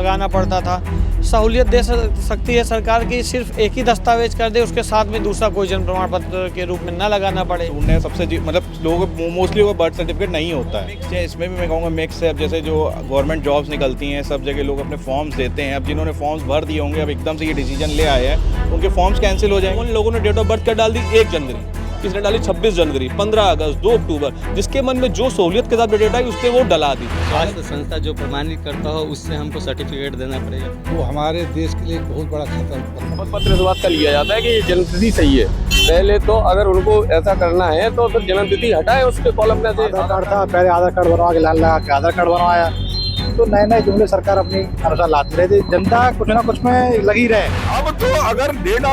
लगाना पड़ता था। सहूलियत दे सकती है सरकार की, सिर्फ एक ही दस्तावेज कर दे, उसके साथ में दूसरा कोई जन्म प्रमाण पत्र के रूप में न लगाना पड़े। ढूंढने सबसे मतलब लोगों को मोस्टली वो बर्थ सर्टिफिकेट नहीं होता है। मिक्स है, इसमें भी मैं कहूँगा मिक्स है। अब जैसे जो गवर्नमेंट जॉब्स निकलती हैं, सब जगह लोग अपने फॉर्म्स देते हैं। अब जिन्होंने फॉर्म्स भर दिए होंगे, अब एकदम से ये डिसीजन ले आए हैं, उनके फॉर्म्स कैंसिल हो जाएंगे। उन लोगों ने डेट ऑफ बर्थ क्या डाल दी 1 जनवरी, किसी ने डाली 26 जनवरी, 15 अगस्त, 2 अक्टूबर, जिसके मन में जो सहूलियत के साथ डेट आई उससे वो डला दी। स्वास्थ्य संस्था जो प्रमाणित करता हो उससे हमको सर्टिफिकेट देना पड़ेगा। वो हमारे देश के लिए एक बहुत बड़ा खतरा पत्र से बात कर लिया जाता है कि ये जन्मतिथि सही है। पहले तो अगर उनको ऐसा करना है तो फिर जन्मतिथि हटाए उसके कॉलम में से। आधार कार्ड था, पहले आधार कार्ड बनवा के लाल लगा के आधार कार्ड बनवाया, तो नए नए जुमले सरकार अपनी अनुसार लाती रहती। जनता कुछ ना कुछ में लगी रहे। अब तो अगर डेट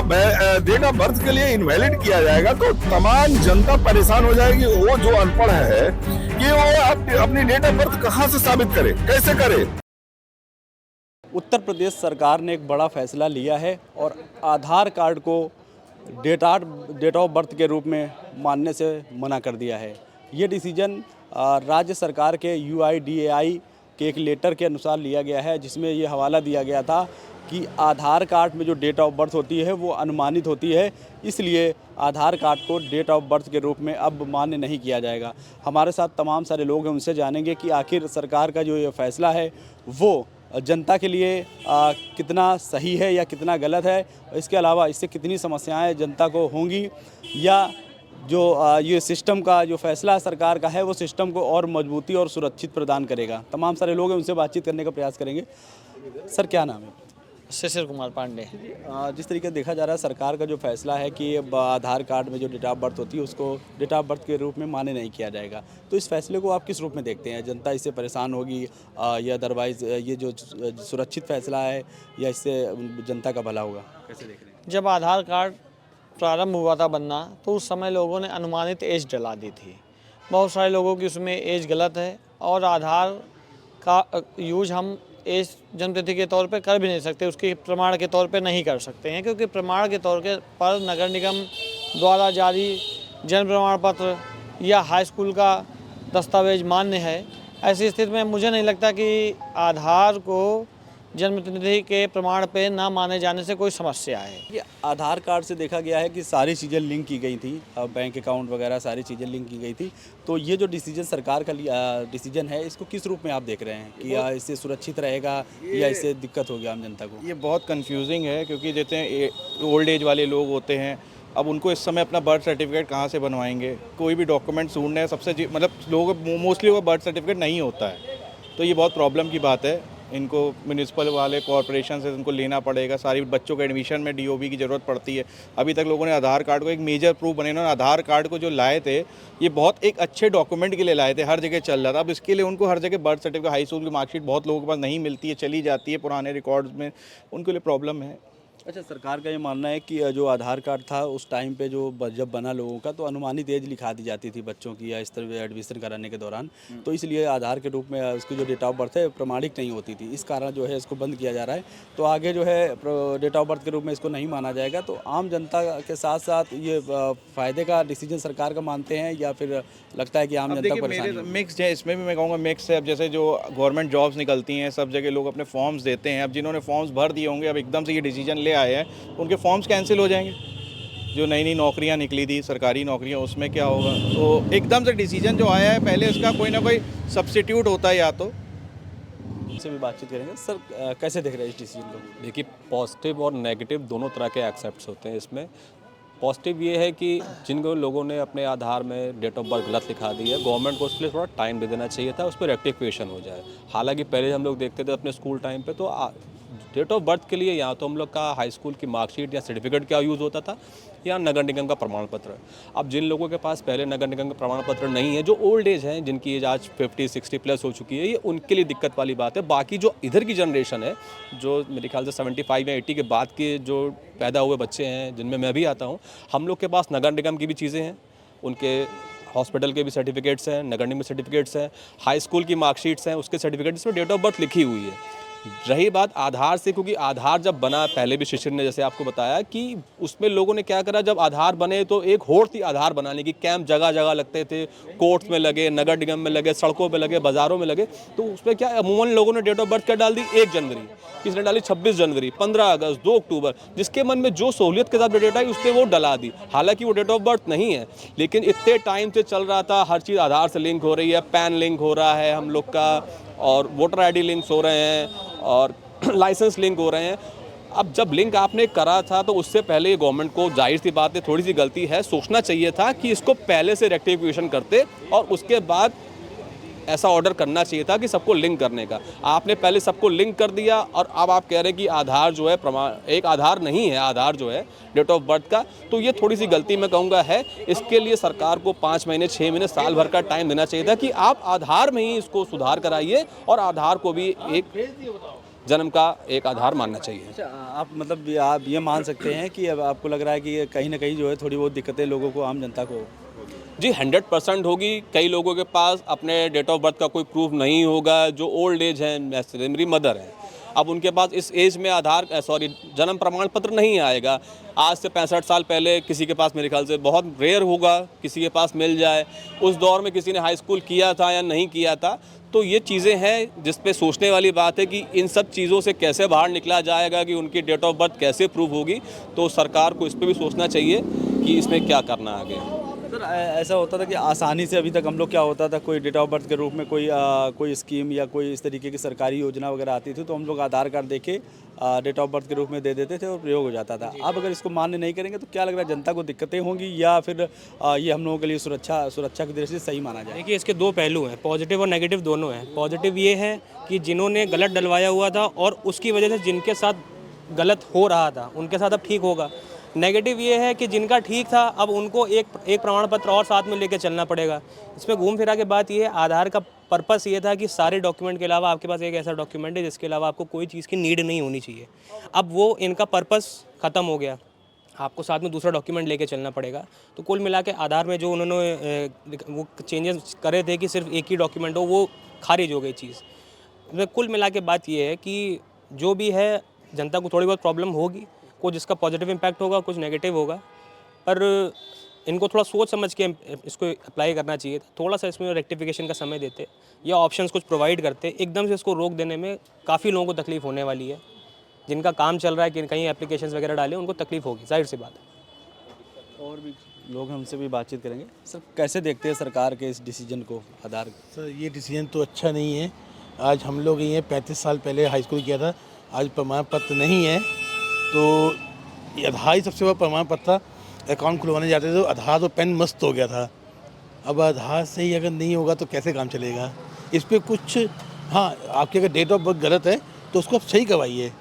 ऑफ बर्थ के लिए इनवैलिड किया जाएगा तो तमाम जनता परेशान हो जाएगी। वो जो अनपढ़ है कि वो अपनी डेट ऑफ बर्थ कहाँ से साबित करे, कैसे करे। उत्तर प्रदेश सरकार ने एक बड़ा फैसला लिया है और आधार कार्ड को डेट ऑफ बर्थ के रूप में मानने से मना कर दिया है। ये डिसीजन राज्य सरकार के UIDAI के एक लेटर के अनुसार लिया गया है, जिसमें ये हवाला दिया गया था कि आधार कार्ड में जो डेट ऑफ बर्थ होती है वो अनुमानित होती है, इसलिए आधार कार्ड को डेट ऑफ बर्थ के रूप में अब मान्य नहीं किया जाएगा। हमारे साथ तमाम सारे लोग हैं, उनसे जानेंगे कि आखिर सरकार का जो ये फैसला है वो जनता के लिए कितना सही है या कितना गलत है, इसके अलावा इससे कितनी समस्याएं जनता को होंगी, या जो ये सिस्टम का जो फैसला सरकार का है वो सिस्टम को और मजबूती और सुरक्षित प्रदान करेगा। तमाम सारे लोग हैं, उनसे बातचीत करने का प्रयास करेंगे। सर, क्या नाम है? शिशिर कुमार पांडे। जिस तरीके से देखा जा रहा है सरकार का जो फैसला है कि अब आधार कार्ड में जो डेट ऑफ बर्थ होती है उसको डेट ऑफ बर्थ के रूप में मान्य नहीं किया जाएगा, तो इस फैसले को आप किस रूप में देखते हैं? जनता इससे परेशान होगी या अदरवाइज़ ये जो सुरक्षित फैसला है या इससे जनता का भला होगा? कैसे देख रहे हैं? जब आधार कार्ड प्रारंभ हुआ था बनना तो उस समय लोगों ने अनुमानित एज डला दी थी। बहुत सारे लोगों की उसमें एज गलत है और आधार का यूज हम एज जन्मतिथि के तौर पे कर भी नहीं सकते, उसके प्रमाण के तौर पे नहीं कर सकते हैं, क्योंकि प्रमाण के तौर पर नगर निगम द्वारा जारी जन्म प्रमाण पत्र या हाई स्कूल का दस्तावेज मान्य है। ऐसी स्थिति में मुझे नहीं लगता कि आधार को जन्मतिथि के प्रमाण पे ना माने जाने से कोई समस्या है। ये आधार कार्ड से देखा गया है कि सारी चीज़ें लिंक की गई थी, बैंक अकाउंट वगैरह सारी चीज़ें लिंक की गई थी, तो ये जो डिसीजन सरकार का डिसीजन है इसको किस रूप में आप देख रहे हैं कि इससे सुरक्षित रहेगा या इससे दिक्कत होगी आम जनता को? ये बहुत कंफ्यूजिंग है, क्योंकि जैसे ओल्ड एज वाले लोग होते हैं, अब उनको इस समय अपना बर्थ सर्टिफिकेट कहाँ से बनवाएंगे? कोई भी डॉक्यूमेंट ढूंढने हैं, सबसे मतलब लोगों को मोस्टली वो बर्थ सर्टिफिकेट नहीं होता है, तो ये बहुत प्रॉब्लम की बात है। इनको म्यूनिसिपल वाले कॉरपोरेशन से इनको लेना पड़ेगा। सारी बच्चों के एडमिशन में DOB की ज़रूरत पड़ती है। अभी तक लोगों ने आधार कार्ड को एक मेजर प्रूफ बने, इन्होंने आधार कार्ड को जो लाए थे ये बहुत एक अच्छे डॉक्यूमेंट के लिए लाए थे, हर जगह चल रहा था। अब इसके लिए उनको हर जगह बर्थ सर्टिफिकेट, हाई स्कूल की मार्कशीट बहुत लोगों के पास नहीं मिलती है, चली जाती है पुराने रिकॉर्ड्स में, उनके लिए प्रॉब्लम है। अच्छा, सरकार का ये मानना है कि जो आधार कार्ड था उस टाइम पे जो जब बना लोगों का, तो अनुमानित एज लिखा दी जाती थी बच्चों की या इस तरह एडमिशन कराने के दौरान, तो इसलिए आधार के रूप में उसकी जो डेट ऑफ बर्थ है प्रमाणिक नहीं होती थी। इस कारण जो है इसको बंद किया जा रहा है, तो आगे जो है डेट ऑफ बर्थ के रूप में इसको नहीं माना जाएगा। तो आम जनता के साथ साथ ये फ़ायदे का डिसीजन सरकार का मानते हैं या फिर लगता है कि आम जनता को परेशानी? मिक्स है, इसमें भी मैं कहूँगा मिक्स है। अब जैसे जो गवर्नमेंट जॉब्स निकलती हैं, सब जगह लोग अपने फॉर्म्स देते हैं। अब जिन्होंने फॉर्म्स भर दिए होंगे, अब एकदम से ये डिसीजन ले आए हैं, उनके फॉर्म्स कैंसिल हो जाएंगे। जो नई नई नौकरियां निकली थी, सरकारी नौकरियां, उसमें क्या होगा? तो एकदम से डिसीजन जो आया है, पहले इसका कोई ना कोई सब्स्टिट्यूट होता है या तो। से भी बातचीत करेंगे। सर, कैसे देख रहे हैं इस डिसीजन को? देखिए, पॉजिटिव और नेगेटिव दोनों तरह के एक्सेप्ट्स होते हैं इसमें। पॉजिटिव ये है कि जिन लोगों ने अपने आधार में डेट ऑफ बर्थ गलत लिखा दी है, गवर्नमेंट को उसके लिए थोड़ा टाइम भी देना चाहिए था, उस पर रेक्टिफिकेशन हो जाए। हालांकि पहले हम लोग देखते थे अपने स्कूल टाइम पे तो डेट ऑफ बर्थ के लिए या तो हम लोग का हाई स्कूल की मार्कशीट या सर्टिफिकेट का यूज़ होता था या नगर निगम का प्रमाण पत्र। अब जिन लोगों के पास पहले नगर निगम का प्रमाण पत्र नहीं है, जो ओल्ड एज हैं, जिनकी एज आज 50-60 प्लस हो चुकी है, ये उनके लिए दिक्कत वाली बात है। बाकी जो इधर की जनरेशन है, जो मेरे ख्याल से 75 या 80 के बाद के जो पैदा हुए बच्चे हैं, जिनमें मैं भी आता हूँ, हम लोग के पास नगर निगम की भी चीज़ें हैं, उनके हॉस्पिटल के भी सर्टिफिकेट्स हैं, नगर निगम सर्टिफिकेट्स हैं, हाई स्कूल की मार्कशीट्स हैं, उसके सर्टिफिकेट जिसमें डेट ऑफ बर्थ लिखी हुई है। रही बात आधार से, क्योंकि आधार जब बना, पहले भी शिशिर ने जैसे आपको बताया कि उसमें लोगों ने क्या करा, जब आधार बने तो एक होड़ थी आधार बनाने की, कैंप जगह जगह लगते थे, कोर्ट्स में लगे, नगर निगम में लगे, सड़कों पे लगे, बाज़ारों में लगे। तो उसमें क्या अमूमन लोगों ने डेट ऑफ बर्थ क्या डाल दी, 1 जनवरी, किसी ने डाली 26 जनवरी, 15 अगस्त, 2 अक्टूबर, जिसके मन में जो सहूलियत के साथ डेट आई उसने वो डला दी। हालांकि वो डेट ऑफ बर्थ नहीं है, लेकिन इतने टाइम से चल रहा था, हर चीज़ आधार से लिंक हो रही है, पैन लिंक हो रहा है हम लोग का, और वोटर ID लिंक्स हो रहे हैं, और लाइसेंस लिंक हो रहे हैं। अब जब लिंक आपने करा था तो उससे पहले गवर्नमेंट को, जाहिर सी बात है थोड़ी सी गलती है, सोचना चाहिए था कि इसको पहले से रेक्टिफिकेशन करते और उसके बाद ऐसा ऑर्डर करना चाहिए था कि सबको लिंक करने का। आपने पहले सबको लिंक कर दिया और अब आप कह रहे हैं कि आधार जो है प्रमाण, एक आधार नहीं है आधार जो है डेट ऑफ बर्थ का। तो ये थोड़ी सी गलती मैं कहूँगा है। इसके लिए सरकार को 5 महीने, 6 महीने, साल भर का टाइम देना चाहिए था कि आप आधार में ही इसको सुधार कराइए और आधार को भी एक जन्म का एक आधार मानना चाहिए। अच्छा, आप मतलब आप ये मान सकते हैं कि अब आपको लग रहा है कि कहीं ना कहीं जो है थोड़ी बहुत दिक्कतें लोगों को, आम जनता को? जी 100% होगी। कई लोगों के पास अपने डेट ऑफ बर्थ का कोई प्रूफ नहीं होगा, जो ओल्ड एज है, मेरी मदर है, अब उनके पास इस एज में जन्म प्रमाण पत्र नहीं आएगा। आज से 65 साल पहले किसी के पास, मेरे ख्याल से बहुत रेयर होगा किसी के पास मिल जाए। उस दौर में किसी ने हाई स्कूल किया था या नहीं किया था। तो ये चीज़ें हैं जिस पे सोचने वाली बात है कि इन सब चीज़ों से कैसे बाहर निकला जाएगा, कि उनकी डेट ऑफ बर्थ कैसे प्रूव होगी। तो सरकार को इस पर भी सोचना चाहिए कि इसमें क्या करना है आगे। सर, ऐसा होता था कि आसानी से अभी तक हम लोग क्या होता था, कोई डेट ऑफ बर्थ के रूप में कोई स्कीम या कोई इस तरीके की सरकारी योजना वगैरह आती थी तो हम लोग आधार कार्ड देके डेट ऑफ बर्थ के रूप में दे देते थे और प्रयोग हो जाता था। अब अगर इसको मान्य नहीं करेंगे तो क्या लग रहा है, जनता को दिक्कतें होंगी या फिर ये हम लोगों के लिए सुरक्षा की दृष्टि से सही माना जाए? देखिए, इसके 2 पहलू हैं, पॉजिटिव और नेगेटिव दोनों हैं। पॉजिटिव ये है कि जिन्होंने गलत डलवाया हुआ था और उसकी वजह से जिनके साथ गलत हो रहा था उनके साथ अब ठीक होगा। नेगेटिव ये है कि जिनका ठीक था अब उनको एक प्रमाण पत्र और साथ में लेके चलना पड़ेगा। इसमें घूम फिरा के बात ये है, आधार का पर्पस ये था कि सारे डॉक्यूमेंट के अलावा आपके पास एक ऐसा डॉक्यूमेंट है जिसके अलावा आपको कोई चीज़ की नीड नहीं होनी चाहिए। अब वो इनका पर्पस ख़त्म हो गया, आपको साथ में दूसरा डॉक्यूमेंट लेके चलना पड़ेगा। तो कुल मिला के आधार में जो उन्होंने वो चेंजेस करे थे कि सिर्फ एक ही डॉक्यूमेंट हो, वो खारिज हो गई चीज़। कुल मिला के बात ये है कि जो भी है जनता को थोड़ी बहुत प्रॉब्लम होगी, कुछ इसका पॉजिटिव इम्पैक्ट होगा, कुछ नेगेटिव होगा, पर इनको थोड़ा सोच समझ के इसको अप्लाई करना चाहिए। थोड़ा सा इसमें रेक्टिफिकेशन का समय देते या ऑप्शंस कुछ प्रोवाइड करते, एकदम से इसको रोक देने में काफ़ी लोगों को तकलीफ़ होने वाली है। जिनका काम चल रहा है कि कहीं एप्लीकेशंस वगैरह डालें, उनको तकलीफ़ होगी, जाहिर सी बात है। और भी लोग हमसे भी बातचीत करेंगे। सर, कैसे देखते हैं सरकार के इस डिसीजन को, आधार? सर, ये डिसीजन तो अच्छा नहीं है। आज हम लोग ये 35 साल पहले हाई स्कूल किया था, आज प्रमाण पत्र नहीं है तो आधार ही सबसे बड़ा प्रमाण पत्र था। अकाउंट खुलवाने जाते थे तो आधार तो पेन मस्त हो गया था। अब आधार से ही अगर नहीं होगा तो कैसे काम चलेगा? इस पर कुछ, हाँ, आपकी अगर डेट ऑफ बर्थ गलत है तो उसको आप सही करवाइए,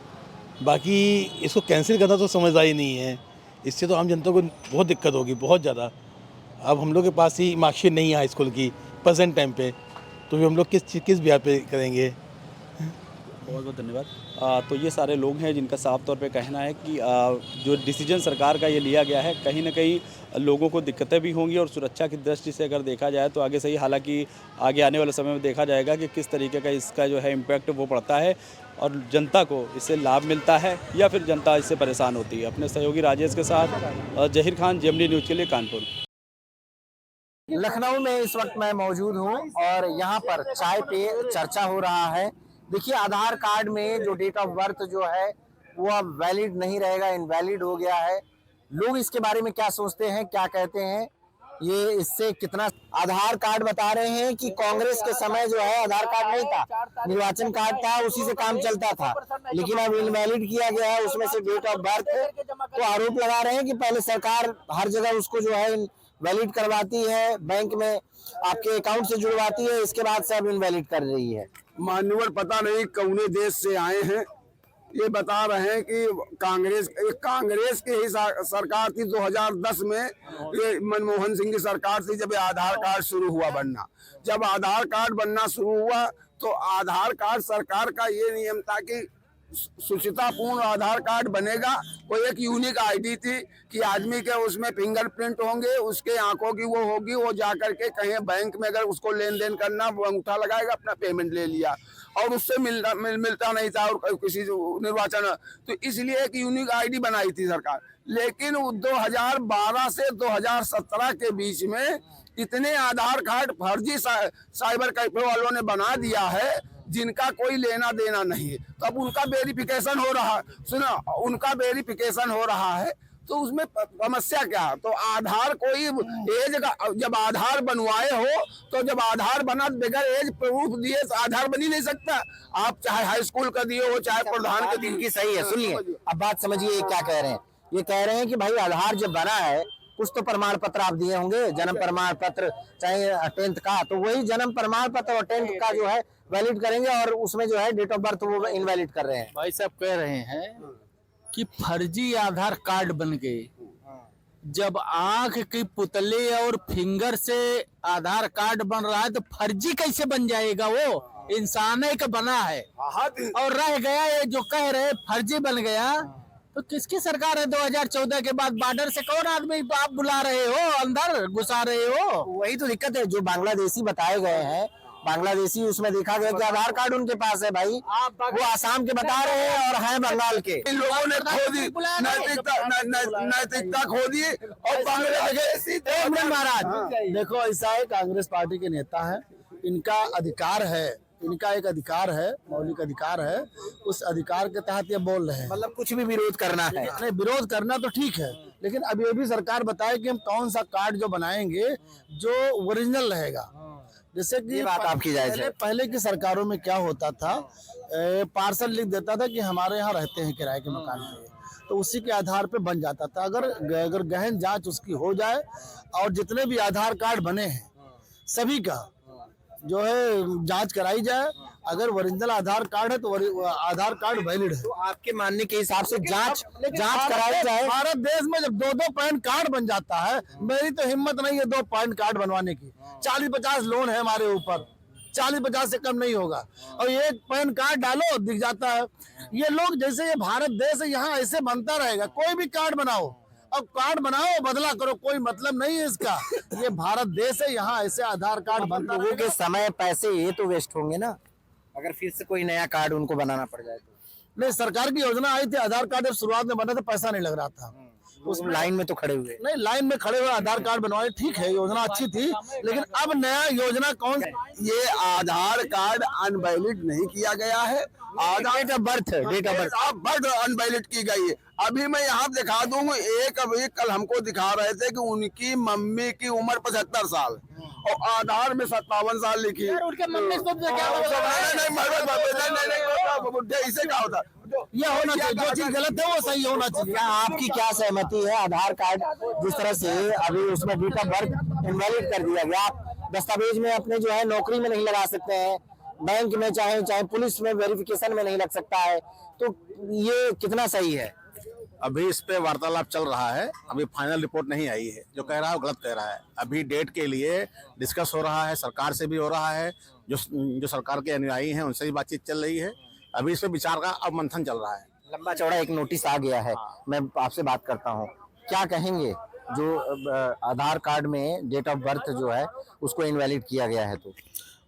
बाकी इसको कैंसिल करना तो समझदारी नहीं है। इससे तो आम जनता को बहुत दिक्कत होगी, बहुत ज़्यादा। अब हम लोग के पास ही मार्कशीट नहीं है हाई स्कूल की प्रेजेंट टाइम पे, तो हम लोग किस बिहार पे करेंगे? बहुत बहुत धन्यवाद। तो ये सारे लोग हैं जिनका साफ तौर पे कहना है कि जो डिसीजन सरकार का ये लिया गया है, कहीं ना कहीं लोगों को दिक्कतें भी होंगी और सुरक्षा की दृष्टि से अगर देखा जाए तो आगे से ही, हालांकि आगे आने वाले समय में देखा जाएगा कि किस तरीके का इसका जो है इम्पैक्ट वो पड़ता है और जनता को इससे लाभ मिलता है या फिर जनता इससे परेशान होती है। अपने सहयोगी राजेश के साथ जहीर खान, जेएमडी न्यूज़ के लिए, कानपुर। लखनऊ में इस वक्त मैं मौजूद हूं और यहां पर चाय पे चर्चा हो रहा है। देखिए, आधार कार्ड में जो डेट ऑफ बर्थ जो है वो अब वैलिड नहीं रहेगा, इनवैलिड हो गया है। लोग इसके बारे में क्या सोचते हैं, क्या कहते हैं, ये इससे कितना? आधार कार्ड बता रहे हैं कि कांग्रेस के समय जो है आधार कार्ड नहीं था, निर्वाचन कार्ड था, उसी से काम चलता था, लेकिन अब इनवैलिड किया गया है, उसमें से डेट ऑफ बर्थ। तो आरोप लगा रहे हैं कि पहले सरकार हर जगह उसको जो है वैलिड करवाती है, बैंक में आपके अकाउंट से जुड़वाती है, इसके बाद से अब इनवैलिड कर रही है। मान्यवर पता नहीं कौने देश से आए हैं, ये बता रहे हैं कि कांग्रेस की ही सरकार थी 2010 में, ये मनमोहन सिंह की सरकार थी जब आधार कार्ड शुरू हुआ बनना। जब आधार कार्ड बनना शुरू हुआ तो आधार कार्ड सरकार का ये नियम था कि सुचितापूर्ण आधार कार्ड बनेगा। वो एक यूनिक आईडी थी कि आदमी के उसमें फिंगरप्रिंट होंगे, उसके आंखों की वो होगी, वो जाकर के कहीं बैंक में अगर उसको लेन देन करना, वो अंगूठा लगाएगा, अपना पेमेंट ले लिया और उससे मिलता नहीं था और किसी निर्वाचन। तो इसलिए एक यूनिक आईडी बनाई थी सरकार। लेकिन 2012 से 2017 के बीच में इतने आधार कार्ड फर्जी साइबर कैफे वालों ने बना दिया है जिनका कोई लेना देना नहीं है। तो अब उनका वेरिफिकेशन हो रहा है, सुनो, उनका वेरिफिकेशन हो रहा है, तो उसमें समस्या क्या है? तो आधार कोई एज का, जब आधार बनवाए हो तो जब आधार बना बगैर एज प्रूफ दिए तो आधार बन ही नहीं सकता। आप चाहे हाई स्कूल का दिए हो, चाहे प्रधान के इनकी सही है। सुनिए, अब बात समझिए ये क्या कह रहे हैं। ये कह रहे हैं कि भाई आधार जब बना है कुछ तो प्रमाण पत्र आप दिए होंगे, जन्म प्रमाण पत्र चाहे 10th का, तो वही जन्म प्रमाण पत्र और 10th का जो है वैलिड करेंगे और उसमें जो है डेट ऑफ बर्थ वो इनवैलिड कर रहे हैं। भाई साहब कह रहे हैं कि फर्जी आधार कार्ड बन गए। जब आंख की पुतले और फिंगर से आधार कार्ड बन रहा है तो फर्जी कैसे बन जाएगा? वो इंसान का बना है और रह गया। ये जो कह रहे फर्जी बन गया, तो किसकी सरकार है? 2014 के बाद बॉर्डर से कौन आदमी आप बुला रहे हो, अंदर घुसा रहे हो? वही तो दिक्कत है। जो बांग्लादेशी बताए गए हैं, बांग्लादेशी, उसमें देखा गया कि आधार कार्ड उनके पास है भाई, वो आसाम के बता रहे हैं और हैं बंगाल के। इन लोगों ने खो दी नैतिकता खो दी और बांग्लादेशी। महाराज देखो, ऐसा है, कांग्रेस पार्टी के नेता है, इनका अधिकार है, इनका एक अधिकार है, मौलिक अधिकार है, उस अधिकार के तहत ये बोल रहे हैं। मतलब कुछ भी विरोध करना है? नहीं, विरोध करना तो ठीक है, लेकिन अब ये भी सरकार बताए कि हम कौन सा कार्ड जो बनाएंगे जो ओरिजिनल रहेगा। जैसे कि बात आपकी जायज है। पहले की सरकारों में क्या होता था, पार्सल लिख देता था कि हमारे यहाँ रहते हैं किराए के मकान पे, तो उसी के आधार पे बन जाता था। अगर गहन जांच उसकी हो जाए और जितने भी आधार कार्ड बने हैं सभी का जो है जांच कराई जाए, अगर ओरिजिनल आधार कार्ड है तो आधार कार्ड वैलिड है। तो आपके मानने के हिसाब से जांच कराई जाए। भारत देश में जब 2-2 पैन कार्ड बन जाता है, मेरी तो हिम्मत नहीं है 2 पैन कार्ड बनवाने की। 40-50 लोन है हमारे ऊपर, 40-50 से कम नहीं होगा, और एक पैन कार्ड डालो दिख जाता है। ये लोग जैसे ये भारत देश है, यहाँ ऐसे बनता रहेगा। कोई भी कार्ड बनाओ, अब कार्ड बनाओ बदला करो, कोई मतलब नहीं है इसका। ये भारत देश है, यहाँ ऐसे आधार कार्ड बनता लोगों के समय पैसे ये तो वेस्ट होंगे ना, अगर फिर से कोई नया कार्ड उनको बनाना पड़ जाए तो। नहीं, सरकार की योजना आई थी, आधार कार्ड जब शुरुआत में बना था पैसा नहीं लग रहा था, उस लाइन में तो खड़े हुए। नहीं, लाइन में खड़े हुए आधार कार्ड बनवाए, ठीक है, योजना अच्छी थी, लेकिन अब नया योजना कौन? ये आधार कार्ड अनवैलिड नहीं किया गया है, डेट ऑफ बर्थ अनवैलिड की गई है। अभी मैं यहाँ दिखा दूंगा, अभी कल हमको दिखा रहे थे कि उनकी मम्मी की उम्र 75 साल और आधार में 57 साल लिखी। उनके मम्मी को इसे क्या होता? ये होना चाहिए, जो चीज गलत है वो सही होना चाहिए। क्या आपकी क्या सहमति है? आधार कार्ड जिस तरह से अभी उसमें डेट ऑफ बर्थ इनवैलिड कर दिया गया, आप दस्तावेज में अपने जो है नौकरी में नहीं लगा सकते हैं, बैंक में चाहे पुलिस में वेरिफिकेशन में नहीं लग सकता है, तो ये कितना सही है? अभी इस पे वार्तालाप चल रहा है, अभी फाइनल रिपोर्ट नहीं आई है। जो कह रहा है वो गलत कह रहा है। अभी डेट के लिए डिस्कस हो रहा है, सरकार से भी हो रहा है, जो सरकार के अनुयायी हैं उनसे भी बातचीत चल रही है। अभी इस पे विचार का अब मंथन चल रहा है। लंबा चौड़ा एक नोटिस आ गया है, मैं आपसे बात करता हूँ, क्या कहेंगे जो आधार कार्ड में डेट ऑफ बर्थ जो है उसको इनवैलिड किया गया है? तो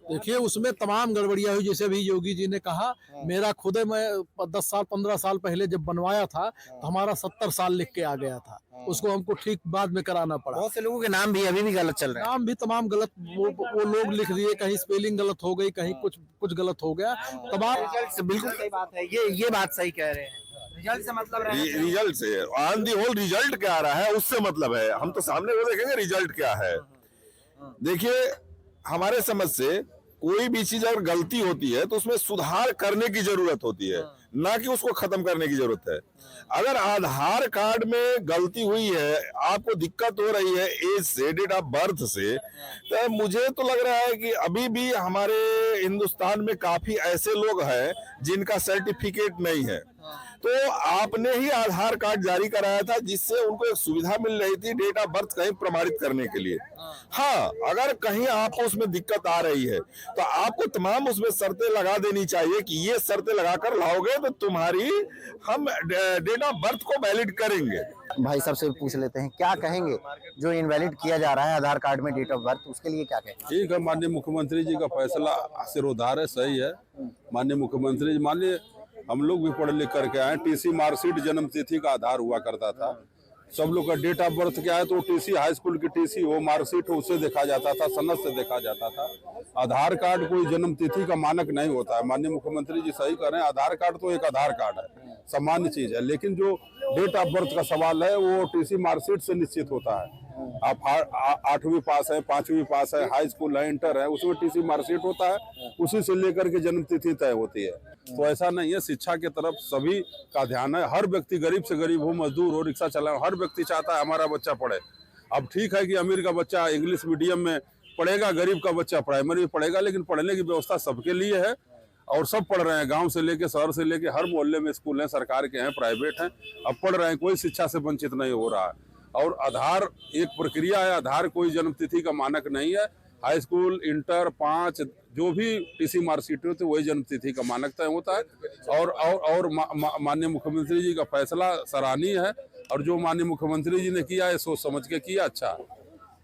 देखिए, उसमें तमाम गड़बड़ियाँ हुई। जैसे अभी योगी जी ने कहा, मेरा खुद मैं 10 साल 15 साल पहले जब बनवाया था तो हमारा 70 साल लिख के आ गया था, उसको हमको ठीक बाद में कराना पड़ा। बहुत से लोगों के नाम भी अभी भी गलत चल रहे हैं, नाम भी तमाम गलत वो लोग लिख दिए, कहीं स्पेलिंग गलत हो गई, कहीं कुछ गलत हो गया। तमाम बिल्कुल सही बात है, ये बात सही कह रहे हैं। रिजल्ट से मतलब रिजल्ट से ऑन दी होल रिजल्ट क्या आ रहा है उससे मतलब है। हम तो सामने वो देखेंगे रिजल्ट क्या है। देखिए, हमारे समझ से कोई भी चीज अगर गलती होती है तो उसमें सुधार करने की जरूरत होती है, ना कि उसको खत्म करने की जरूरत है। अगर आधार कार्ड में गलती हुई है, आपको दिक्कत हो रही है एज से, डेट ऑफ बर्थ से, तो मुझे तो लग रहा है कि अभी भी हमारे हिंदुस्तान में काफी ऐसे लोग हैं जिनका सर्टिफिकेट नहीं है। तो आपने ही आधार कार्ड जारी कराया था जिससे उनको एक सुविधा मिल रही थी डेट ऑफ बर्थ कहीं प्रमाणित करने के लिए। हाँ, अगर कहीं आपको उसमें दिक्कत आ रही है तो आपको तमाम उसमें शर्तें लगा देनी चाहिए कि ये शर्तें लगाकर लाओगे तो तुम्हारी हम डेट ऑफ बर्थ को वैलिड करेंगे। भाई साहब से पूछ लेते हैं, क्या कहेंगे जो इनवैलिड किया जा रहा है आधार कार्ड में डेट ऑफ बर्थ, उसके लिए क्या कहेंगे? ठीक है, माननीय मुख्यमंत्री जी का फैसला सिरोधार है, सही है। माननीय मुख्यमंत्री जी, माननीय हम लोग भी पढ़ लिख करके आए, टीसी मार्कशीट जन्म तिथि का आधार हुआ करता था। सब लोग का डेट ऑफ बर्थ क्या है तो टीसी, हाई स्कूल की टीसी हो, मार्कशीट हो, उससे देखा जाता था, सनद से देखा जाता था। आधार कार्ड कोई जन्म तिथि का मानक नहीं होता है। माननीय मुख्यमंत्री जी सही कर रहे हैं, आधार कार्ड तो एक आधार कार्ड है, सामान्य चीज है, लेकिन जो डेट ऑफ बर्थ का सवाल है वो टीसी मार्कशीट से निश्चित होता है। आप 8वीं पास है, 5वीं पास है, हाई स्कूल है, इंटर है, उसमें टीसी मार्कशीट होता है, उसी से लेकर के जन्म तिथि तय होती है। तो ऐसा नहीं है, शिक्षा की तरफ सभी का ध्यान है। हर व्यक्ति, गरीब से गरीब हो, मजदूर हो, रिक्शा चलाए, हर व्यक्ति चाहता है हमारा बच्चा पढ़े। अब ठीक है कि अमीर का बच्चा इंग्लिश मीडियम में पढ़ेगा, गरीब का बच्चा प्राइमरी में पढ़ेगा, लेकिन पढ़ने की व्यवस्था सबके लिए है और सब पढ़ रहे हैं। गांव से लेके शहर से लेके हर मोहल्ले में स्कूल हैं, सरकार के हैं, प्राइवेट हैं, अब पढ़ रहे हैं, कोई शिक्षा से वंचित नहीं हो रहा है। और आधार एक प्रक्रिया है, आधार कोई जन्म तिथि का मानक नहीं है। हाई स्कूल, इंटर, 5 जो भी टीसी मार्कशीट होती है वही जन्म तिथि का मानक तय होता है। और माननीय मुख्यमंत्री जी का फैसला सराहनीय है और जो माननीय मुख्यमंत्री जी ने किया है सोच समझ के किया, अच्छा है।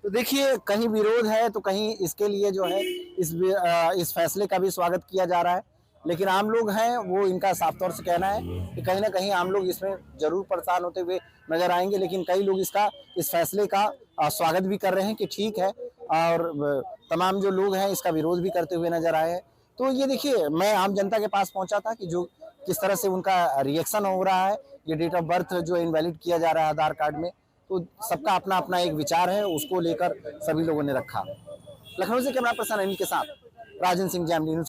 तो देखिए, कहीं विरोध है तो कहीं इसके लिए जो है इस फैसले का भी स्वागत किया जा रहा है, लेकिन आम लोग हैं वो इनका साफ तौर से कहना है कि कहीं ना कहीं आम लोग इसमें जरूर परेशान होते हुए नजर आएंगे, लेकिन कई लोग इस फैसले का स्वागत भी कर रहे हैं कि ठीक है, और तमाम जो लोग हैं इसका विरोध भी करते हुए नजर आए हैं। तो ये देखिए, मैं आम जनता के पास पहुंचा था कि जो किस तरह से उनका रिएक्शन हो रहा है, ये डेट ऑफ बर्थ जो इनवैलिड किया जा रहा है आधार कार्ड में, तो सबका अपना अपना एक विचार है, उसको लेकर सभी लोगों ने रखा। लखनऊ से कैमरा पर्सन अनिल के साथ राजन सिंह, जैमनी न्यूज़।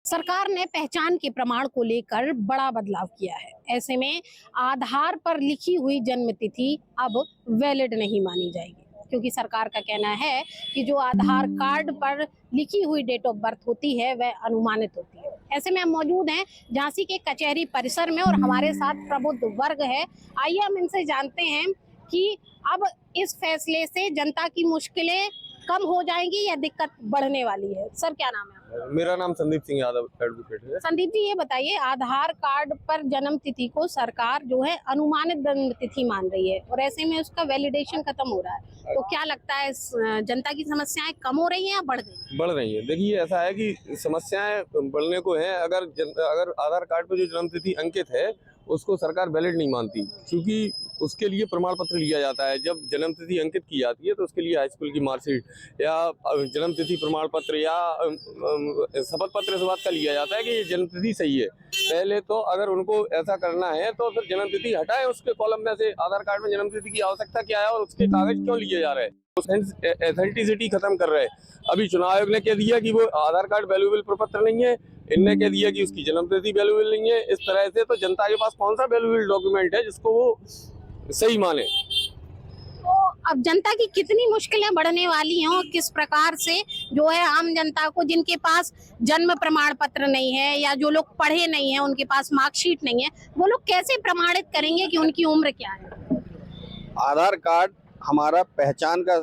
सरकार ने पहचान के प्रमाण को लेकर बड़ा बदलाव किया है। ऐसे में आधार पर लिखी हुई जन्म तिथि अब वैलिड नहीं मानी जाएगी, क्योंकि सरकार का कहना है कि जो आधार कार्ड पर लिखी हुई डेट ऑफ बर्थ होती है वह अनुमानित होती है। ऐसे में हम मौजूद हैं झांसी के कचहरी परिसर में और हमारे साथ प्रबुद्ध वर्ग है। आइए हम इनसे जानते हैं कि अब इस फैसले से जनता की मुश्किलें कम हो जाएंगी या दिक्कत बढ़ने वाली है। सर, क्या नाम है? मेरा नाम संदीप सिंह यादव एडवोकेट है। संदीप जी, ये बताइए, आधार कार्ड पर जन्म तिथि को सरकार जो है अनुमानित जन्म तिथि मान रही है और ऐसे में उसका वैलिडेशन खत्म हो रहा है, तो क्या लगता है जनता की समस्याएं कम हो रही हैं या बढ़ गई? बढ़ रही है। देखिए, ऐसा है कि समस्याएं बढ़ने को है। अगर आधार कार्ड पर जो जन्म तिथि अंकित है उसको सरकार वैलिड नहीं मानती, क्योंकि उसके लिए प्रमाण पत्र लिया जाता है। जब जन्म तिथि अंकित की जाती है तो उसके लिए हाई स्कूल की मार्कशीट या जन्म तिथि प्रमाण पत्र या शपथ पत्र इस बात का लिया जाता है कि ये जन्म तिथि सही है। पहले तो अगर उनको ऐसा करना है तो फिर जन्म तिथि हटाए उसके कॉलम में से। आधार कार्ड में जन्म तिथि की आवश्यकता क्या है और उसके कागज क्यों लिए जा रहे हैं? एथेंटिसिटी खत्म कर रहे हैं। अभी चुनाव आयोग ने कह दिया कि वो आधार कार्ड वैल्यूएबल प्रपत्र नहीं है, इनने कह दिया कि उसकी जन्म तिथि वैल्यूएबल नहीं है। इस तरह से तो जनता के पास कौन सा वैल्यूएबल डॉक्यूमेंट है जिसको वो सही माने? तो अब जनता की कितनी मुश्किलें बढ़ने वाली हैं और किस प्रकार से जो है आम जनता को, जिनके पास जन्म प्रमाण पत्र नहीं है या जो लोग पढ़े नहीं है, उनके पास मार्कशीट नहीं है, वो लोग कैसे प्रमाणित करेंगे कि उनकी उम्र क्या है? आधार कार्ड हमारा पहचान का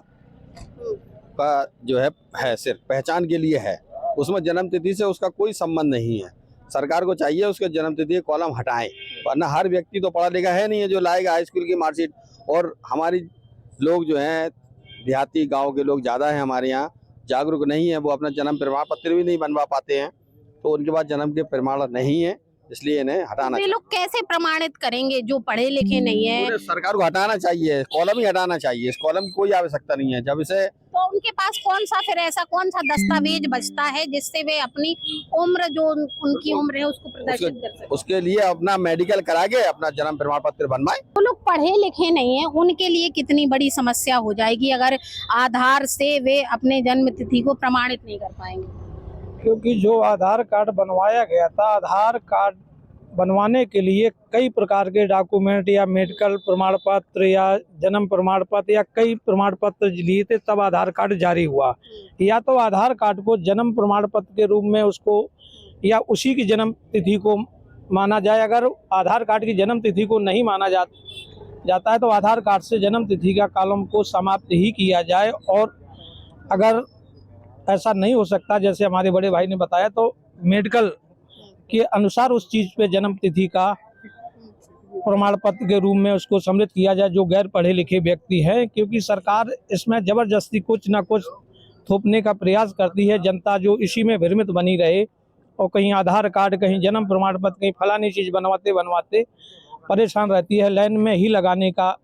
जो है सिर्फ पहचान के लिए है, उसमें जन्म तिथि से उसका कोई संबंध नहीं है। सरकार को चाहिए उसके जन्म तिथि कॉलम हटाएं, वरना हर व्यक्ति तो पढ़ा लिखा है नहीं है जो लाएगा हाई स्कूल की मार्कशीट। और हमारी लोग जो हैं देहाती गांव के लोग ज़्यादा हैं हमारे यहाँ, जागरूक नहीं है, वो अपना जन्म प्रमाण पत्र भी नहीं बनवा पाते हैं, तो उनके पास जन्म के प्रमाण नहीं है, इसलिए इन्हें हटाना चाहिए। लोग कैसे प्रमाणित करेंगे जो पढ़े लिखे नहीं है? सरकार को हटाना चाहिए, कॉलम ही हटाना चाहिए, इस कॉलम की कोई आवश्यकता नहीं है। जब इसे तो उनके पास कौन सा दस्तावेज बचता है जिससे वे अपनी उम्र, जो उनकी उम्र है, उसको प्रदर्शित कर सकें? उसके लिए अपना मेडिकल करा के अपना जन्म प्रमाण पत्र बनवाए। वो लोग पढ़े लिखे नहीं है, उनके लिए कितनी बड़ी समस्या हो जाएगी अगर आधार से वे अपने जन्म तिथि को प्रमाणित नहीं कर पाएंगे। क्योंकि जो आधार कार्ड बनवाया गया था, आधार कार्ड बनवाने के लिए कई प्रकार के डॉक्यूमेंट या मेडिकल प्रमाण पत्र या जन्म प्रमाण पत्र या कई प्रमाण पत्र लिए थे, तब आधार कार्ड जारी हुआ। या तो आधार कार्ड को जन्म प्रमाण पत्र के रूप में उसको या उसी की जन्म तिथि को माना जाए। अगर आधार कार्ड की जन्म तिथि को नहीं माना जाता है तो आधार कार्ड से जन्म तिथि का कॉलम को समाप्त ही किया जाए, और अगर ऐसा नहीं हो सकता जैसे हमारे बड़े भाई ने बताया तो मेडिकल के अनुसार उस चीज़ पे जन्म तिथि का प्रमाण पत्र के रूप में उसको सम्मिलित किया जाए जो गैर पढ़े लिखे व्यक्ति हैं, क्योंकि सरकार इसमें ज़बरदस्ती कुछ ना कुछ थोपने का प्रयास करती है। जनता जो इसी में भ्रमित बनी रहे और कहीं आधार कार्ड, कहीं जन्म प्रमाण पत्र, कहीं फलानी चीज़ बनवाते परेशान रहती है। लाइन में ही लगाने का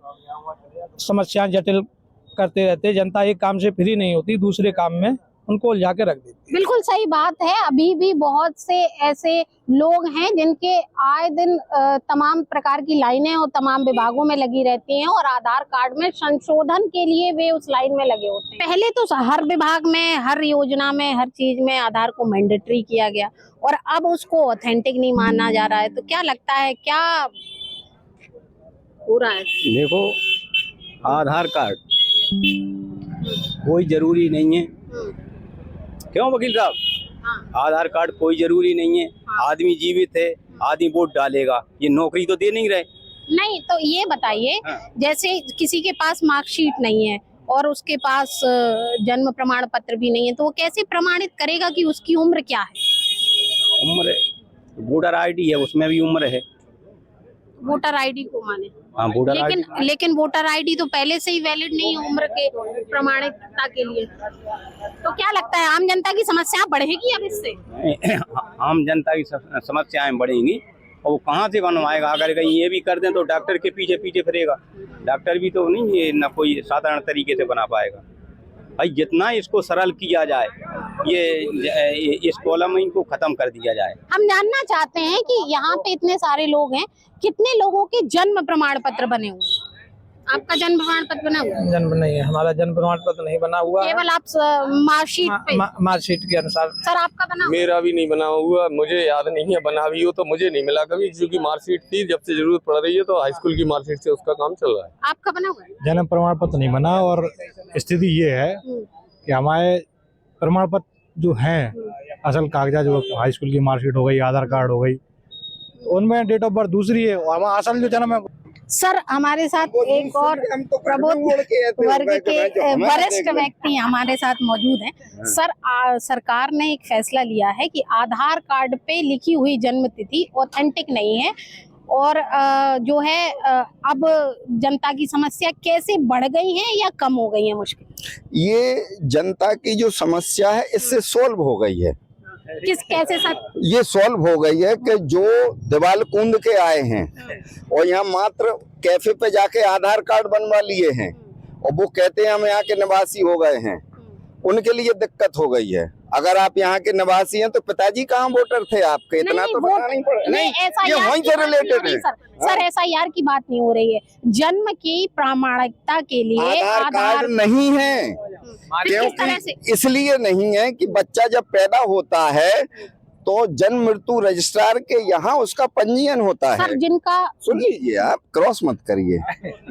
समस्याएं जटिल करते रहते। जनता एक काम से फ्री नहीं होती, दूसरे काम में उनको उलझा के रख देती। बिल्कुल सही बात है। अभी भी बहुत से ऐसे लोग हैं जिनके आए दिन तमाम प्रकार की लाइनें और तमाम विभागों में लगी रहती हैं और आधार कार्ड में संशोधन के लिए वे उस लाइन में लगे होते हैं। पहले तो हर विभाग में, हर योजना में, हर चीज में आधार को मैंडेटरी किया गया और अब उसको ऑथेंटिक नहीं माना जा रहा है। तो क्या लगता है क्या हो रहा है? देखो, आधार कार्ड कोई जरूरी नहीं है। क्यों वकील साहब? आधार कार्ड कोई जरूरी नहीं है। आदमी जीवित है, आदमी वोट डालेगा, ये नौकरी तो दे नहीं रहे। नहीं तो ये बताइए, जैसे किसी के पास मार्कशीट नहीं है और उसके पास जन्म प्रमाण पत्र भी नहीं है, तो वो कैसे प्रमाणित करेगा कि उसकी उम्र क्या है? उम्र वोटर आईडी है, उसमें भी उम्र है। वोटर आईडी को माने? हाँ, वोटर आईडी। लेकिन वोटर आईडी तो पहले से ही वैलिड नहीं है उम्र के प्रमाणिकता के लिए। तो क्या लगता है आम जनता की समस्या बढ़ेगी अब इससे? आम जनता की समस्याएं बढ़ेंगी और वो कहाँ से बनवाएगा? अगर कहीं ये भी कर दें तो डॉक्टर के पीछे पीछे फिरेगा। डॉक्टर भी तो नहीं ये ना कोई साधारण तरीके से बना पाएगा। भाई जितना इसको सरल किया जाए, ये इस कॉलम इनको खत्म कर दिया जाए। हम जानना चाहते हैं कि यहाँ पे इतने सारे लोग हैं, कितने लोगों के जन्म प्रमाण पत्र बने हुए हैं? आपका जन्म प्रमाण पत्र बना हुआ है? जन्म नहीं है, हमारा जन्म प्रमाण पत्र नहीं बना हुआ है। केवल आप मार्कशीट पे? मार्कशीट के अनुसार। सर आपका बना हुआ? मेरा भी नहीं बना हुआ, मुझे याद नहीं है, बना भी हो तो मुझे नहीं मिला कभी, क्योंकि मार्कशीट थी जब से जरूरत पड़ रही है तो हाई स्कूल की मार्कशीट से उसका काम चल रहा है। आपका बना हुआ है? जन्म प्रमाण पत्र नहीं बना, और स्थिति ये है कि हमारे प्रमाण पत्र जो हैं, असल कागजात जो हाई स्कूल की मार्कशीट हो गई, आधार कार्ड हो गई, उनमें डेट ऑफ बर्थ दूसरी है और हमारा असल जो जन्म है। सर हमारे साथ एक और प्रबुद्ध वर्ग के वरिष्ठ व्यक्ति हमारे साथ मौजूद हैं। सर सरकार ने एक फैसला लिया है कि आधार कार्ड पे लिखी हुई जन्म तिथि ऑथेंटिक नहीं है और जो है अब जनता की समस्या कैसे बढ़ गई है या कम हो गई है मुश्किल? ये जनता की जो समस्या है इससे सॉल्व हो गई है। कैसे सर? ये सॉल्व हो गई है कि जो दीवाल कूद के आए हैं और यहाँ मात्र कैफे पे जाके आधार कार्ड बनवा लिए हैं और वो कहते हैं हम यहाँ के निवासी हो गए हैं, उनके लिए दिक्कत हो गई है। अगर आप यहाँ के निवासी हैं तो पिताजी कहाँ वोटर थे आपके? इतना तो पता नहीं पड़ा। नहीं, ये वहीं से रिलेटेड है। सर एसआईआर की बात नहीं हो रही है, जन्म की प्रामाणिकता के लिए आधार कार्ड नहीं है। क्योंकि इसलिए नहीं है कि बच्चा जब पैदा होता है तो जन्म मृत्यु रजिस्ट्रार के यहाँ उसका पंजीयन होता है। जिनका सुन लीजिए, आप क्रॉस मत करिए।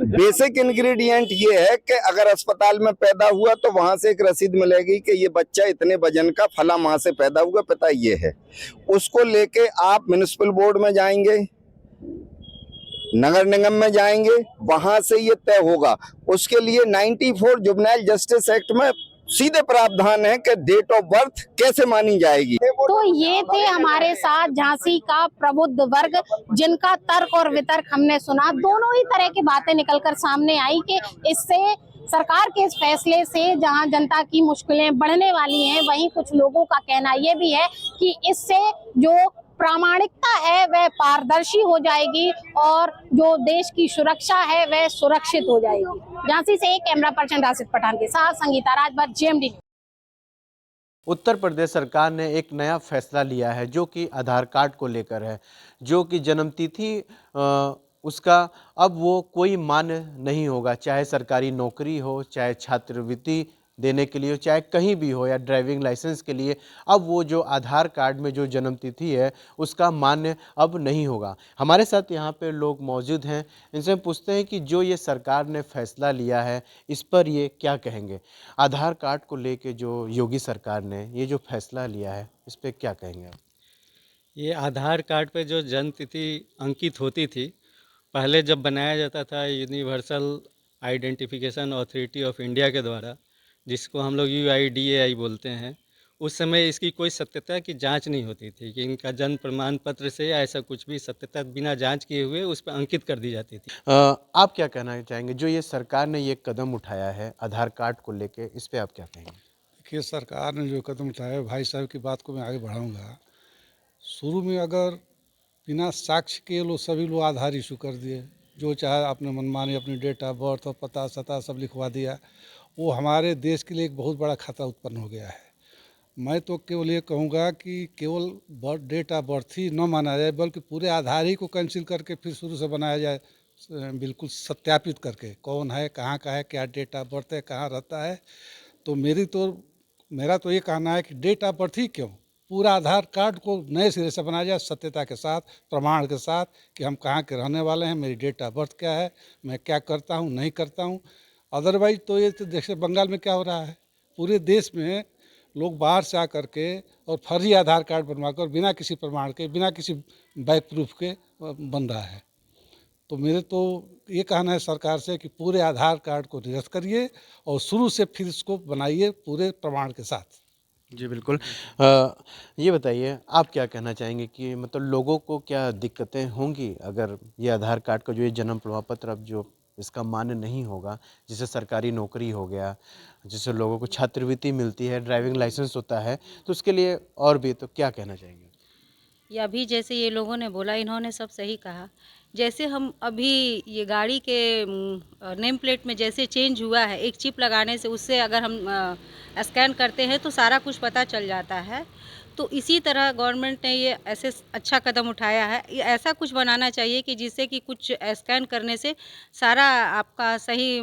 बेसिक इंग्रेडिएंट ये है कि अगर अस्पताल में पैदा हुआ तो वहां से एक रसीद मिलेगी कि ये बच्चा इतने वजन का फला माह से पैदा हुआ, पता ये है। उसको लेके आप म्युनिसिपल बोर्ड में जाएंगे, नगर निगम में जाएंगे, वहां से ये तय होगा। उसके लिए 94 जुवेनाइल जस्टिस एक्ट में सीधे प्रावधान है कि डेट ऑफ बर्थ कैसे मानी जाएगी। तो ये थे हमारे साथ झांसी का प्रबुद्ध वर्ग, जिनका तर्क और वितर्क हमने सुना। दोनों ही तरह की बातें निकलकर सामने आई कि इससे सरकार के इस फैसले से जहां जनता की मुश्किलें बढ़ने वाली हैं, वहीं कुछ लोगों का कहना ये भी है कि इससे जो प्रामाणिकता है वह पारदर्शी हो जाएगी और जो देश की सुरक्षा है वह सुरक्षित हो जाएगी। झांसी से कैमरा पर्सन राशिद पठान के साथ संगीता राजभर, जेएमडी। उत्तर प्रदेश सरकार ने एक नया फैसला लिया है जो कि आधार कार्ड को लेकर है, जो कि जन्मतिथि उसका अब वो कोई मान्य नहीं होगा, चाहे सरकारी नौकरी हो, चाहे छात्रवृत्ति देने के लिए, चाहे कहीं भी हो, या ड्राइविंग लाइसेंस के लिए। अब वो जो आधार कार्ड में जो जन्मतिथि है उसका मान्य अब नहीं होगा। हमारे साथ यहाँ पे लोग मौजूद हैं, इनसे पूछते हैं कि जो ये सरकार ने फैसला लिया है इस पर ये क्या कहेंगे। आधार कार्ड को लेके जो योगी सरकार ने ये जो फैसला लिया है इस पर क्या कहेंगे आप? ये आधार कार्ड पे जो जन्म तिथि अंकित होती थी, पहले जब बनाया जाता था universal identification authority of India के द्वारा, जिसको हम लोग UIDAI बोलते हैं, उस समय इसकी कोई सत्यता की जांच नहीं होती थी कि इनका जन्म प्रमाण पत्र से या ऐसा कुछ भी सत्यता बिना जांच किए हुए उस पर अंकित कर दी जाती थी। आप क्या कहना चाहेंगे जो ये सरकार ने ये कदम उठाया है आधार कार्ड को लेके, इस पे आप क्या कहेंगे? देखिए, सरकार ने जो कदम उठाया है, भाई साहब की बात को मैं आगे बढ़ाऊंगा। शुरू में अगर बिना साक्ष्य के लोग सभी लोग आधार इशू कर दिए, जो चाहे अपने मनमानी अपनी डेट ऑफ बर्थ और पता सता सब लिखवा दिया, वो हमारे देश के लिए एक बहुत बड़ा खतरा उत्पन्न हो गया है। मैं तो केवल ये कहूँगा कि केवल डेट ऑफ बर्थ ही न माना जाए, बल्कि पूरे आधार ही को कैंसिल करके फिर शुरू से बनाया जाए, बिल्कुल सत्यापित करके कौन है, कहाँ का है, क्या डेट ऑफ बर्थ है, कहाँ रहता है। तो मेरा तो ये कहना है कि डेट ऑफ बर्थ ही क्यों, पूरा आधार कार्ड को नए सिरे से बनाया जाए, सत्यता के साथ, प्रमाण के साथ कि हम कहाँ के रहने वाले हैं, मेरी डेट ऑफ बर्थ क्या है, मैं क्या करता हूँ नहीं करता हूँ। अदरवाइज तो ये तो जैसे बंगाल में क्या हो रहा है, पूरे देश में लोग बाहर से आकर के और फर्जी आधार कार्ड बनवाकर बिना किसी प्रमाण के, बिना किसी बैक प्रूफ के बन रहा है। तो मेरे तो ये कहना है सरकार से कि पूरे आधार कार्ड को निरस्त करिए और शुरू से फिर इसको बनाइए पूरे प्रमाण के साथ। जी बिल्कुल। ये बताइए आप क्या कहना चाहेंगे कि मतलब लोगों को क्या दिक्कतें होंगी अगर ये आधार कार्ड का जो ये जन्म प्रमाण पत्र अब जो इसका मान्य नहीं होगा, जिससे सरकारी नौकरी हो गया, जिससे लोगों को छात्रवृत्ति मिलती है, ड्राइविंग लाइसेंस होता है, तो उसके लिए और भी तो क्या कहना चाहेंगे? या अभी जैसे ये लोगों ने बोला, इन्होंने सब सही कहा। जैसे हम अभी ये गाड़ी के नेम प्लेट में जैसे चेंज हुआ है, एक चिप लगाने से उससे अगर हम स्कैन करते हैं तो सारा कुछ पता चल जाता है। तो इसी तरह गवर्नमेंट ने ये ऐसे अच्छा कदम उठाया है। ये ऐसा कुछ बनाना चाहिए कि जिससे कि कुछ स्कैन करने से सारा आपका सही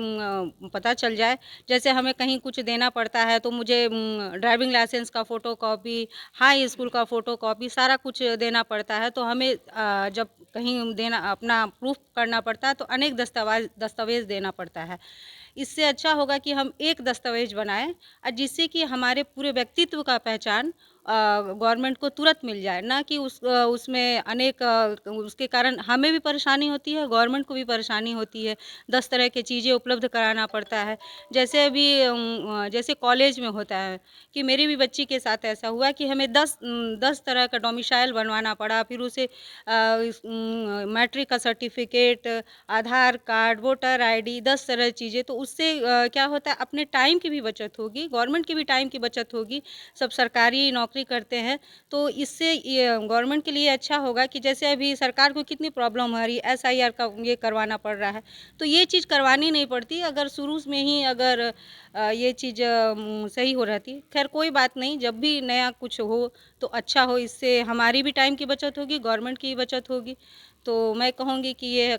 पता चल जाए। जैसे हमें कहीं कुछ देना पड़ता है तो मुझे ड्राइविंग लाइसेंस का फ़ोटोकॉपी, हाई स्कूल का फ़ोटोकॉपी सारा कुछ देना पड़ता है। तो हमें जब कहीं देना अपना प्रूफ करना पड़ता है तो अनेक दस्तावेज़ देना पड़ता है। इससे अच्छा होगा कि हम एक दस्तावेज बनाएं और जिससे कि हमारे पूरे व्यक्तित्व का पहचान गवर्नमेंट को तुरंत मिल जाए, ना कि उसमें अनेक उसके कारण हमें भी परेशानी होती है, गवर्नमेंट को भी परेशानी होती है। 10 तरह की चीज़ें उपलब्ध कराना पड़ता है। जैसे अभी जैसे कॉलेज में होता है कि मेरी भी बच्ची के साथ ऐसा हुआ कि हमें 10 तरह का डोमिसाइल बनवाना पड़ा, फिर उसे मैट्रिक का सर्टिफिकेट, आधार कार्ड, वोटर ID, 10 तरह चीज़ें। तो उससे क्या होता है, अपने टाइम की भी बचत होगी, गवर्नमेंट की भी टाइम की बचत होगी। सब सरकारी नौकरी करते हैं तो इससे ये गवर्नमेंट के लिए अच्छा होगा कि जैसे अभी सरकार को कितनी प्रॉब्लम आ रही है, SIR का ये करवाना पड़ रहा है, तो ये चीज़ करवानी नहीं पड़ती अगर शुरू में ही अगर ये चीज़ सही हो रहती। खैर कोई बात नहीं, जब भी नया कुछ हो तो अच्छा हो, इससे हमारी भी टाइम की बचत होगी, गवर्नमेंट की बचत होगी। तो मैं कहूँगी कि ये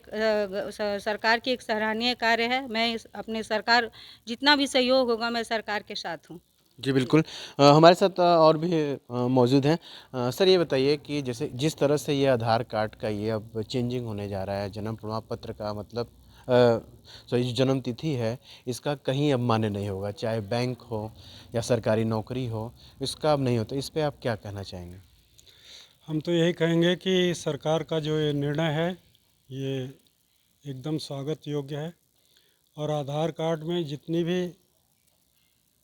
सरकार की एक सराहनीय कार्य है। मैं अपने सरकार जितना भी सहयोग होगा मैं सरकार के साथ हूँ। जी बिल्कुल। हमारे साथ और भी मौजूद हैं। सर ये बताइए कि जैसे जिस तरह से ये आधार कार्ड का ये अब चेंजिंग होने जा रहा है, जन्म प्रमाण पत्र का मतलब सॉरी जो जन्म तिथि है इसका कहीं अब मान्य नहीं होगा, चाहे बैंक हो या सरकारी नौकरी हो, इसका अब नहीं होता। इस पर आप क्या कहना चाहेंगे? हम तो यही कहेंगे कि सरकार का जो ये निर्णय है ये एकदम स्वागत योग्य है और आधार कार्ड में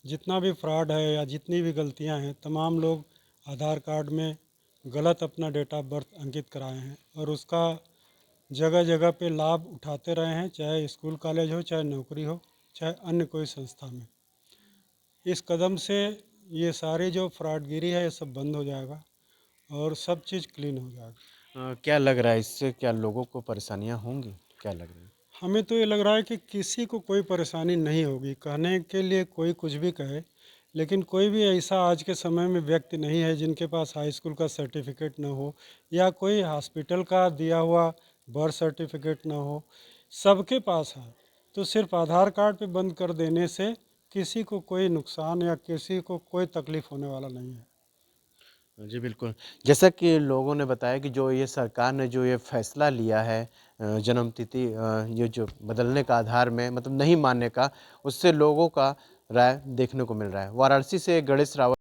जितना भी फ्रॉड है या जितनी भी गलतियां हैं, तमाम लोग आधार कार्ड में गलत अपना डेट ऑफ बर्थ अंकित कराए हैं और उसका जगह जगह पे लाभ उठाते रहे हैं, चाहे स्कूल कॉलेज हो, चाहे नौकरी हो, चाहे अन्य कोई संस्था में। इस कदम से ये सारी जो फ्रॉडगिरी है ये सब बंद हो जाएगा और सब चीज़ क्लीन हो जाएगा। क्या लग रहा है इससे क्या लोगों को परेशानियां होंगी? क्या लग रहा है? हमें तो ये लग रहा है कि किसी को कोई परेशानी नहीं होगी। कहने के लिए कोई कुछ भी कहे, लेकिन कोई भी ऐसा आज के समय में व्यक्ति नहीं है जिनके पास हाई स्कूल का सर्टिफिकेट ना हो या कोई हॉस्पिटल का दिया हुआ बर्थ सर्टिफिकेट ना हो, सबके पास है। तो सिर्फ आधार कार्ड पे बंद कर देने से किसी को कोई नुकसान या किसी को कोई तकलीफ़ होने वाला नहीं है। जी बिल्कुल। जैसा कि लोगों ने बताया कि जो ये सरकार ने जो ये फैसला लिया है जन्म तिथि ये जो बदलने का आधार में मतलब नहीं मानने का, उससे लोगों का राय देखने को मिल रहा है। वाराणसी से गणेश रावत।